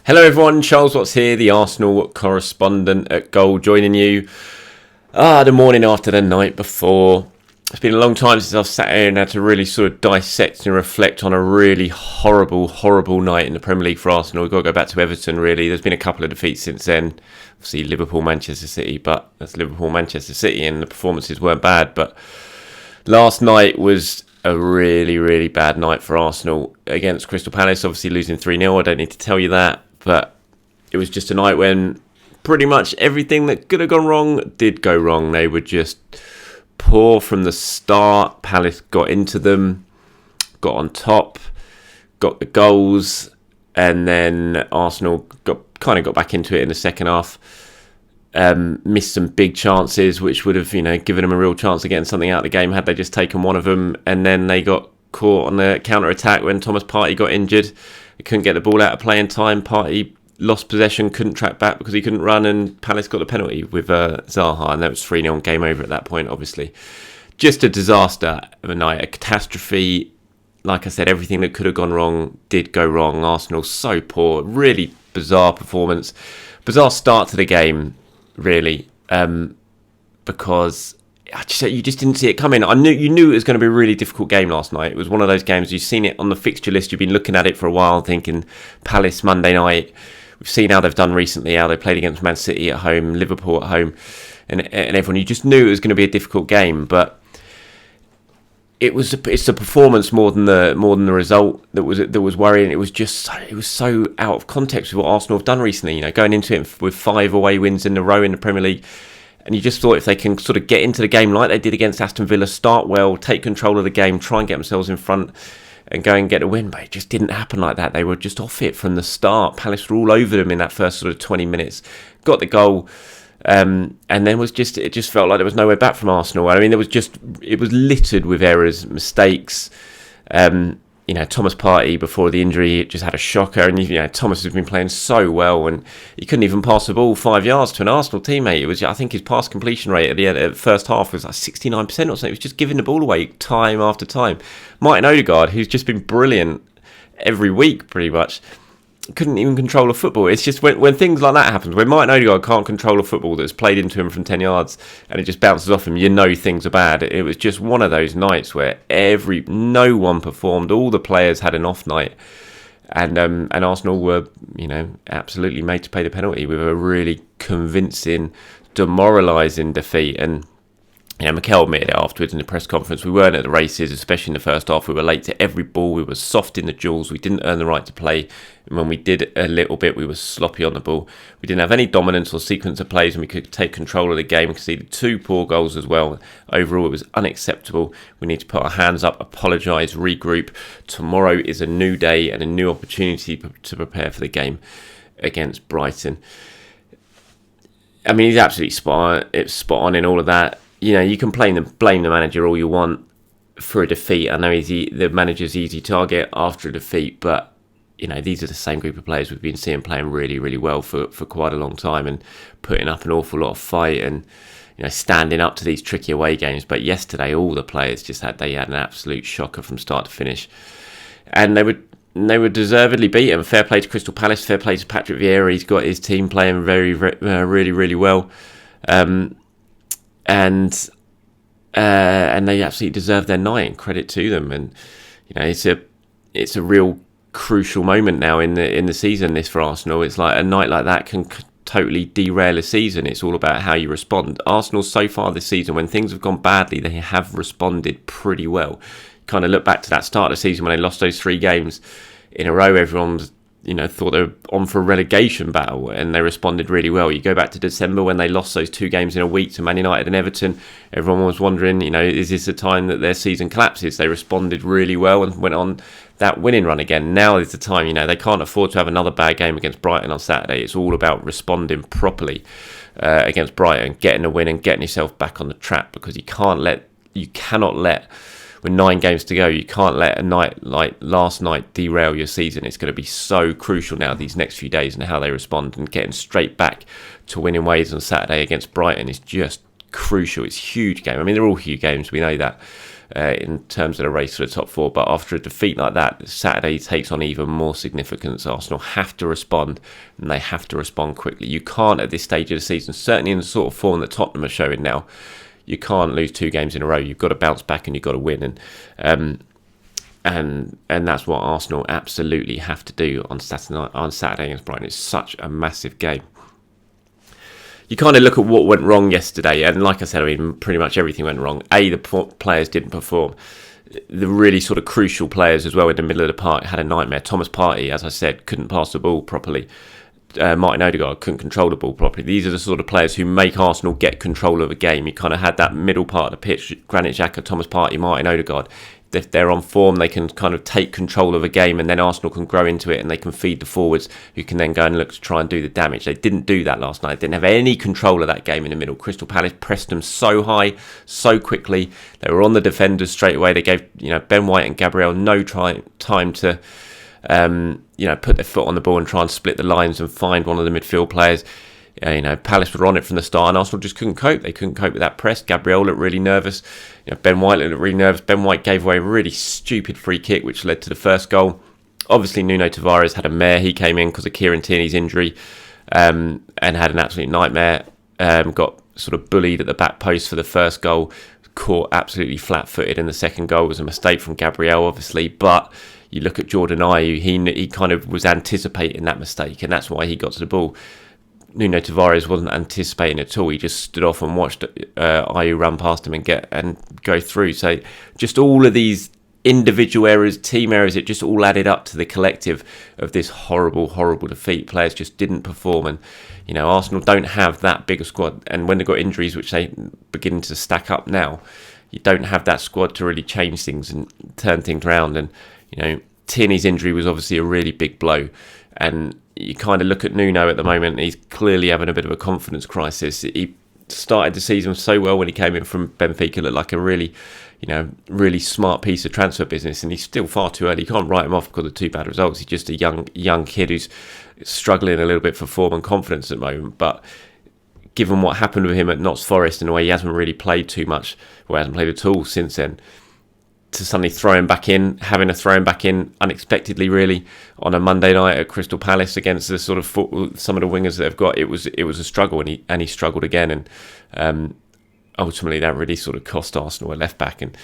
Hello everyone, Charles Watts here, the Arsenal correspondent at Goal, joining you the morning after the night before. It's been a long time since I've sat here and had to really sort of dissect and reflect on a really horrible night in the Premier League for Arsenal. We've got to go back to Everton really. There's been a couple of defeats since then. Obviously Liverpool, Manchester City, but that's Liverpool, Manchester City, and the performances weren't bad. But last night was a really bad night for Arsenal against Crystal Palace, obviously losing 3-0. I don't need to tell you that. But it was just a night when pretty much everything that could have gone wrong did go wrong. They were just poor from the start. Palace got into them, got on top, got the goals, and then Arsenal got back into it in the second half. Missed some big chances, which would have given them a real chance of getting something out of the game had they just taken one of them. And then they got caught on the counter attack when Thomas Partey got injured. He couldn't get the ball out of play in time. Partey lost possession, couldn't track back because he couldn't run, and Palace got the penalty with Zaha, and that was 3-0 game over at that point, obviously. Just a disaster of a night, a catastrophe. Like I said, everything that could have gone wrong did go wrong. Arsenal so poor, really bizarre performance. Bizarre start to the game, really, because you just didn't see it coming. You knew it was going to be a really difficult game last night. It was one of those games, you've seen it on the fixture list, you've been looking at it for a while thinking Palace Monday night. We've seen how they've done recently, how they played against Man City at home, Liverpool at home, and everyone. You just knew it was going to be a difficult game, but it's the performance more than the result that was worrying. It was so out of context with what Arsenal have done recently. Going into it with 5 away wins in a row in the Premier League. And you just thought if they can sort of get into the game like they did against Aston Villa, start well, take control of the game, try and get themselves in front and go and get a win. But it just didn't happen like that. They were just off it from the start. Palace were all over them in that first sort of 20 minutes. Got the goal. And then it just felt like there was no way back from Arsenal. I mean, it was littered with errors, mistakes. Thomas Partey before the injury just had a shocker, and Thomas has been playing so well, and he couldn't even pass the ball 5 yards to an Arsenal teammate. I think his pass completion rate at the end of the first half was like 69% or something. It was just giving the ball away time after time. Martin Odegaard, who's just been brilliant every week pretty much, couldn't even control a football. It's just when things like that happen, when Martin Odegaard can't control a football that's played into him from 10 yards and it just bounces off him, things are bad. It was just one of those nights where no one performed. All the players had an off night, and Arsenal were absolutely made to pay the penalty with a really convincing, demoralising defeat. And Mikel admitted it afterwards in the press conference. We weren't at the races, especially in the first half. We were late to every ball. We were soft in the duels. We didn't earn the right to play. And when we did a little bit, we were sloppy on the ball. We didn't have any dominance or sequence of plays, and we could take control of the game. We conceded 2 poor goals as well. Overall, it was unacceptable. We need to put our hands up, apologise, regroup. Tomorrow is a new day and a new opportunity to prepare for the game against Brighton. I mean, he's absolutely spot on in all of that. You can blame the manager all you want for a defeat. I know the manager's easy target after a defeat, but these are the same group of players we've been seeing playing really well for quite a long time and putting up an awful lot of fight and standing up to these tricky away games. But yesterday, all the players had an absolute shocker from start to finish, and they were deservedly beaten. Fair play to Crystal Palace, fair play to Patrick Vieira. He's got his team playing really well. And they absolutely deserve their night, and credit to them. And it's a real crucial moment now in the season. This for Arsenal, it's like a night like that can totally derail a season. It's all about how you respond. Arsenal so far this season, when things have gone badly, they have responded pretty well. Kind of look back to that start of the season when they lost those 3 games in a row. Everyone's thought they were on for a relegation battle, and they responded really well. You go back to December when they lost those 2 games in a week to Man United and Everton. Everyone was wondering, is this the time that their season collapses? They responded really well and went on that winning run again. Now is the time. They can't afford to have another bad game against Brighton on Saturday. It's all about responding properly against Brighton, getting a win and getting yourself back on the track, because you cannot let with 9 games to go, you can't let a night like last night derail your season. It's going to be so crucial now these next few days and how they respond, and getting straight back to winning ways on Saturday against Brighton is just crucial. It's a huge game. I mean, they're all huge games, we know that. in terms of the race for the top four. But after a defeat like that, Saturday takes on even more significance. Arsenal have to respond, and they have to respond quickly. You can't at this stage of the season, certainly in the sort of form that Tottenham are showing now, you can't lose 2 games in a row. You've got to bounce back and you've got to win. And that's what Arsenal absolutely have to do on Saturday against Brighton. It's such a massive game. You kind of look at what went wrong yesterday, and like I said, I mean, pretty much everything went wrong. The players didn't perform. The really sort of crucial players as well in the middle of the park had a nightmare. Thomas Partey, as I said, couldn't pass the ball properly. Martin Odegaard couldn't control the ball properly. These are the sort of players who make Arsenal get control of a game. You kind of had that middle part of the pitch, Granit Xhaka, Thomas Partey, Martin Odegaard. If they're on form, they can kind of take control of a game, and then Arsenal can grow into it and they can feed the forwards who can then go and look to try and do the damage. They didn't do that last night. They didn't have any control of that game in the middle. Crystal Palace pressed them so high, so quickly. They were on the defenders straight away. They gave Ben White and Gabriel no time to put their foot on the ball and try and split the lines and find one of the midfield players. Palace were on it from the start, and Arsenal just couldn't cope. They couldn't cope with that press. Gabriel looked really nervous. Ben White looked really nervous. Ben White gave away a really stupid free kick, which led to the first goal. Obviously, Nuno Tavares had a mare. He came in because of Kieran Tierney's injury and had an absolute nightmare. Got sort of bullied at the back post for the first goal. Caught absolutely flat-footed in the second goal. It was a mistake from Gabriel, obviously, but you look at Jordan Ayew, he kind of was anticipating that mistake, and that's why he got to the ball. Nuno Tavares wasn't anticipating at all. He just stood off and watched Ayew run past him and go through. So just all of these individual errors, team errors, it just all added up to the collective of this horrible, horrible defeat. Players just didn't perform, and Arsenal don't have that big a squad. And when they've got injuries, which they begin to stack up now, you don't have that squad to really change things and turn things around. And Tierney's injury was obviously a really big blow, and you kind of look at Nuno at the moment. He's clearly having a bit of a confidence crisis. He started the season so well when he came in from Benfica, looked like a really smart piece of transfer business, and he's still far too early. You can't write him off because of 2 bad results. He's just a young kid who's struggling a little bit for form and confidence at the moment. But given what happened with him at Notts Forest and the way he hasn't really played too much, or hasn't played at all since then, to suddenly having to throw him back in unexpectedly, really, on a Monday night at Crystal Palace against the sort of some of the wingers that they've got, it was a struggle, and he struggled again, and ultimately that really sort of cost Arsenal a left back. And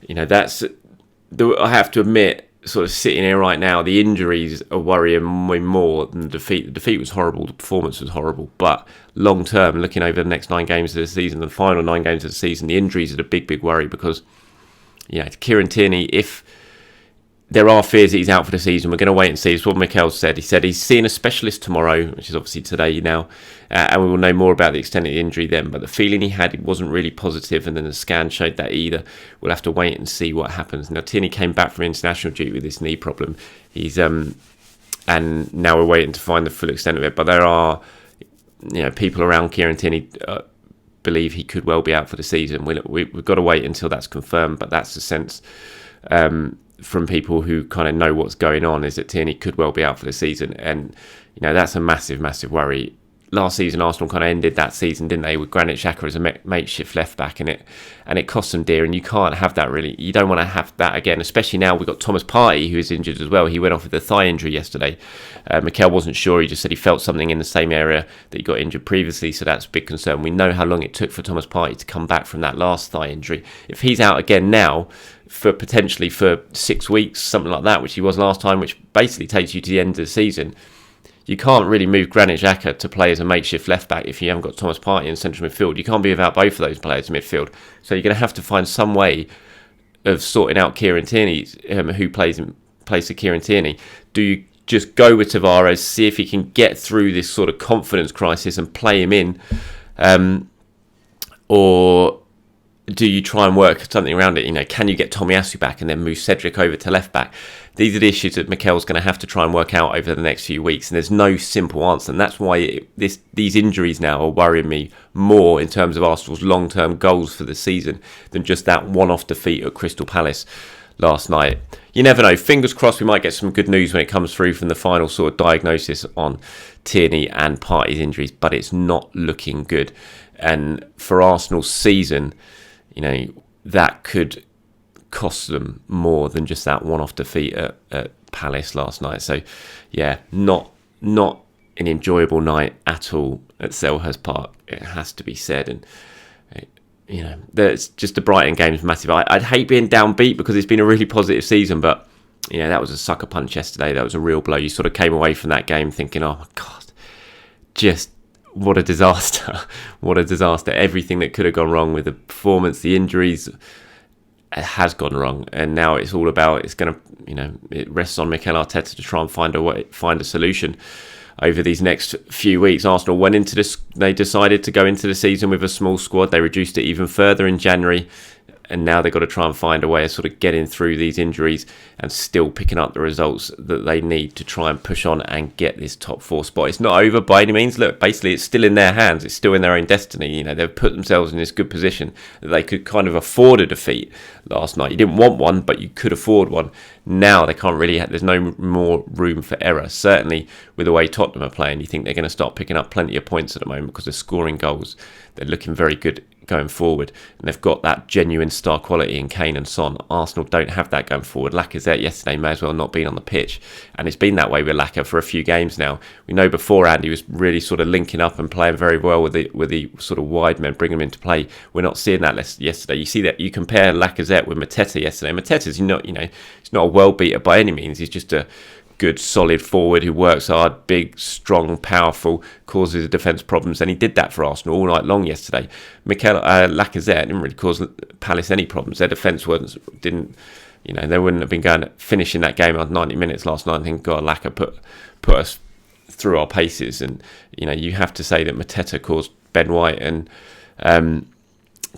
that's I have to admit, sort of sitting here right now, the injuries are worrying me more than the defeat. The defeat was horrible, the performance was horrible, but long term, looking over the next 9 games of the season, the final 9 games of the season, the injuries are the big worry, because Kieran Tierney, if there are fears that he's out for the season, we're going to wait and see. It's what Mikel said. He said he's seeing a specialist tomorrow, which is obviously today now, and we will know more about the extent of the injury then. But the feeling he had, it wasn't really positive, and then the scan showed that either. We'll have to wait and see what happens. Now, Tierney came back from international duty with this knee problem. He's and now we're waiting to find the full extent of it. But there are people around Kieran Tierney believe he could well be out for the season. We've got to wait until that's confirmed, but that's the sense from people who kind of know what's going on, is that Tierney could well be out for the season, and that's a massive worry. Last season, Arsenal kind of ended that season, didn't they, with Granit Xhaka as a makeshift left back, and it cost them dear, and you can't have that, really. You don't want to have that again, especially now we've got Thomas Partey, who is injured as well. He went off with a thigh injury yesterday. Mikel wasn't sure. He just said he felt something in the same area that he got injured previously, so that's a big concern. We know how long it took for Thomas Partey to come back from that last thigh injury. If he's out again now, potentially for 6 weeks, something like that, which he was last time, which basically takes you to the end of the season, you can't really move Granit Xhaka to play as a makeshift left back if you haven't got Thomas Partey in central midfield. You can't be without both of those players in midfield. So you're going to have to find some way of sorting out Kieran Tierney, who plays in place of Kieran Tierney. Do you just go with Tavares, see if he can get through this sort of confidence crisis and play him in, or do you try and work something around it? Can you get Tomiyasu back and then move Cedric over to left back? These are the issues that Mikel's going to have to try and work out over the next few weeks, and there's no simple answer. And that's why these injuries now are worrying me more in terms of Arsenal's long-term goals for the season than just that one-off defeat at Crystal Palace last night. You never know. Fingers crossed we might get some good news when it comes through from the final sort of diagnosis on Tierney and Partey's injuries, but it's not looking good. And for Arsenal's season, that could cost them more than just that one-off defeat at Palace last night. So, yeah, not an enjoyable night at all at Selhurst Park. It has to be said, and that's just the Brighton game's massive. I'd hate being downbeat because it's been a really positive season, but that was a sucker punch yesterday. That was a real blow. You sort of came away from that game thinking, oh my God, just what a disaster. What a disaster. Everything that could have gone wrong with the performance, the injuries, it has gone wrong. And now it's all about, it rests on Mikel Arteta to try and find a solution over these next few weeks. Arsenal went into this, they decided to go into the season with a small squad. They reduced it even further in January. And now they've got to try and find a way of sort of getting through these injuries and still picking up the results that they need to try and push on and get this top 4 spot. It's not over by any means. Look, basically it's still in their hands. It's still in their own destiny. They've put themselves in this good position that they could kind of afford a defeat last night. You didn't want one, but you could afford one. Now they can't really, there's no more room for error. Certainly with the way Tottenham are playing, you think they're going to start picking up plenty of points at the moment because they're scoring goals. They're looking very good going forward, and they've got that genuine star quality in Kane and Son. Arsenal don't have that going forward. Lacazette yesterday may as well not been on the pitch, and it's been that way with Lacazette for a few games now. We know beforehand he was really sort of linking up and playing very well with the sort of wide men, bringing them into play. We're not seeing that yesterday. You see that, you compare Lacazette with Mateta yesterday. Mateta's not, he's not a world beater by any means. He's just a good, solid forward who works hard, big, strong, powerful, causes the defence problems, and he did that for Arsenal all night long yesterday. Lacazette didn't really cause Palace any problems. Their defence didn't, they wouldn't have been finishing that game on 90 minutes last night and thinking, God, Lacazette put us through our paces. And you have to say that Mateta caused Ben White and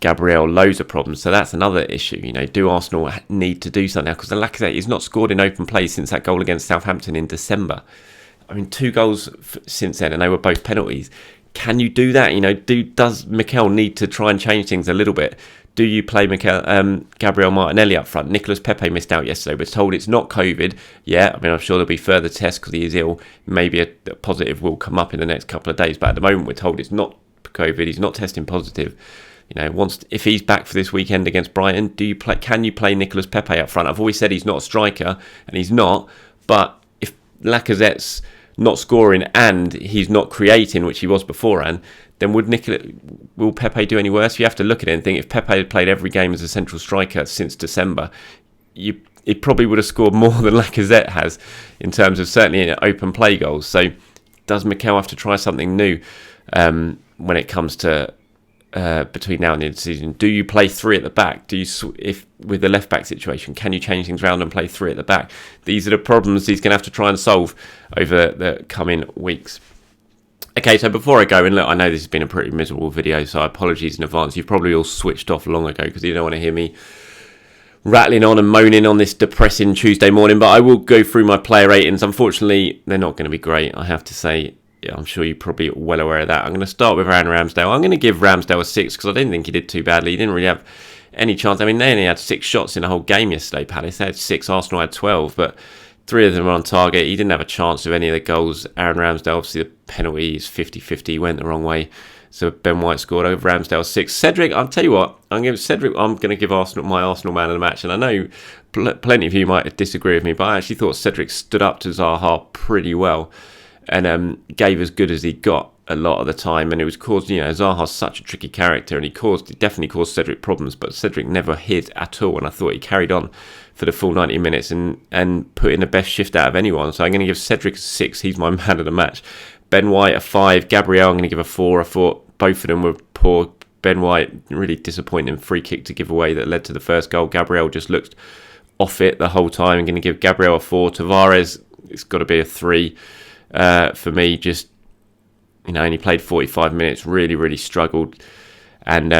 Gabriel loads of problems, so that's another issue. Do Arsenal need to do something now? Because the Lacazette is not scored in open play since that goal against Southampton in December. 2 goals since then, and they were both penalties. Can you do that? Does Mikel need to try and change things a little bit? Do you play Gabriel Martinelli up front? Nicolas Pepe missed out yesterday. We're told it's not COVID. Yeah, I'm sure there'll be further tests because he is ill. Maybe a positive will come up in the next couple of days, but at the moment we're told it's not COVID. He's not testing positive. If he's back for this weekend against Brighton, can you play Nicolas Pepe up front? I've always said he's not a striker, and he's not. But if Lacazette's not scoring and he's not creating, which he was beforehand, then will Pepe do any worse? You have to look at it and think, if Pepe had played every game as a central striker since December, he probably would have scored more than Lacazette has in terms of certainly open play goals. So does Mikel have to try something new when it comes to between now and the end of the season? Do you play 3 at the back? If with the left back situation, can you change things around and play 3 at the back? These are the problems he's going to have to try and solve over the coming weeks. Okay, so before I go, and look, I know this has been a pretty miserable video, so apologies in advance. You've probably all switched off long ago because you don't want to hear me rattling on and moaning on this depressing Tuesday morning, but I will go through my player ratings. Unfortunately, they're not going to be great, I have to say. Yeah, I'm sure you're probably well aware of that. I'm going to start with Aaron Ramsdale. I'm going to give Ramsdale a 6 because I didn't think he did too badly. He didn't really have any chance. They only had 6 shots in the whole game yesterday, Palace. They had 6, Arsenal had 12, but 3 of them were on target. He didn't have a chance of any of the goals. Aaron Ramsdale, obviously the penalty is 50-50. He went the wrong way. So Ben White scored over Ramsdale 6. Cedric, I'll tell you what, I'm going to give Arsenal my Arsenal man of the match. And I know plenty of you might disagree with me, but I actually thought Cedric stood up to Zaha pretty well and gave as good as he got a lot of the time. And it was caused, Zaha's such a tricky character, and he definitely caused Cedric problems, but Cedric never hid at all. And I thought he carried on for the full 90 minutes and put in the best shift out of anyone. So I'm going to give Cedric a 6. He's my man of the match. Ben White a 5. Gabriel, I'm going to give a 4. I thought both of them were poor. Ben White, really disappointing free kick to give away that led to the first goal. Gabriel just looked off it the whole time. I'm going to give Gabriel a 4. Tavares, it's got to be a 3 for me. Just, only played 45 minutes, really struggled. And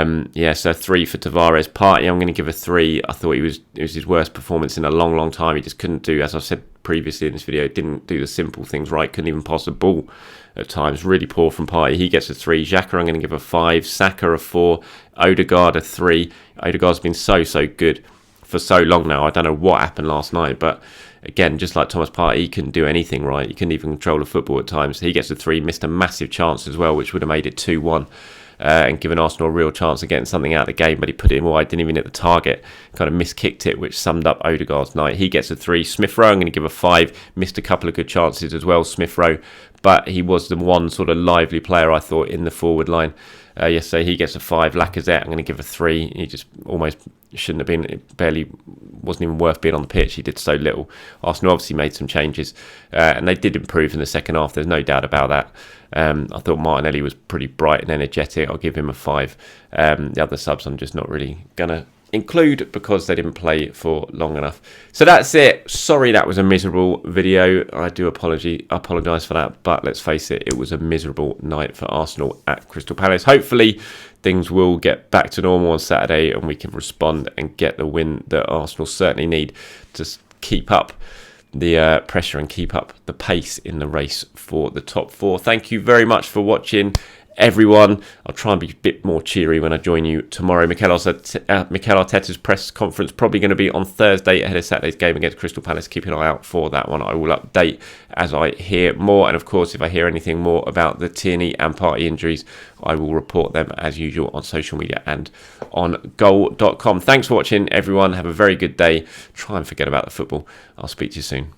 so 3 for Tavares. Partey, I'm going to give a 3. I thought it was his worst performance in a long time. He just couldn't do, as I've said previously in this video, didn't do the simple things right. Couldn't even pass the ball at times. Really poor from Partey. He gets a 3. Xhaka, I'm going to give a 5. Saka a 4. Odegaard a 3. Odegaard's been so good for so long now. I don't know what happened last night, but again, just like Thomas Partey, he couldn't do anything right. He couldn't even control the football at times. He gets a 3. Missed a massive chance as well, which would have made it 2-1. and given Arsenal a real chance of getting something out of the game, but he put it in wide, didn't even hit the target, kind of miskicked it, which summed up Odegaard's night. He gets a 3. Smith Rowe, I'm going to give a 5. Missed a couple of good chances as well, Smith Rowe, but he was the one sort of lively player, I thought, in the forward line yesterday. He gets a 5. Lacazette, I'm going to give a 3. He just almost shouldn't have been, it barely wasn't even worth being on the pitch. He did so little. Arsenal obviously made some changes, and they did improve in the second half. There's no doubt about that. I thought Martinelli was pretty bright and energetic. I'll give him a 5. The other subs I'm just not really going to include because they didn't play for long enough. So that's it. Sorry that was a miserable video. I do apologise for that, but let's face it, it was a miserable night for Arsenal at Crystal Palace. Hopefully things will get back to normal on Saturday and we can respond and get the win that Arsenal certainly need to keep up the pressure and keep up the pace in the race for the top 4. Thank you very much for watching, everyone. I'll try and be a bit more cheery when I join you tomorrow. Mikel Arteta's press conference probably going to be on Thursday ahead of Saturday's game against Crystal Palace. Keep an eye out for that one. I will update as I hear more. And of course, if I hear anything more about the Tierney and Partey injuries, I will report them as usual on social media and on goal.com. Thanks for watching, everyone. Have a very good day. Try and forget about the football. I'll speak to you soon.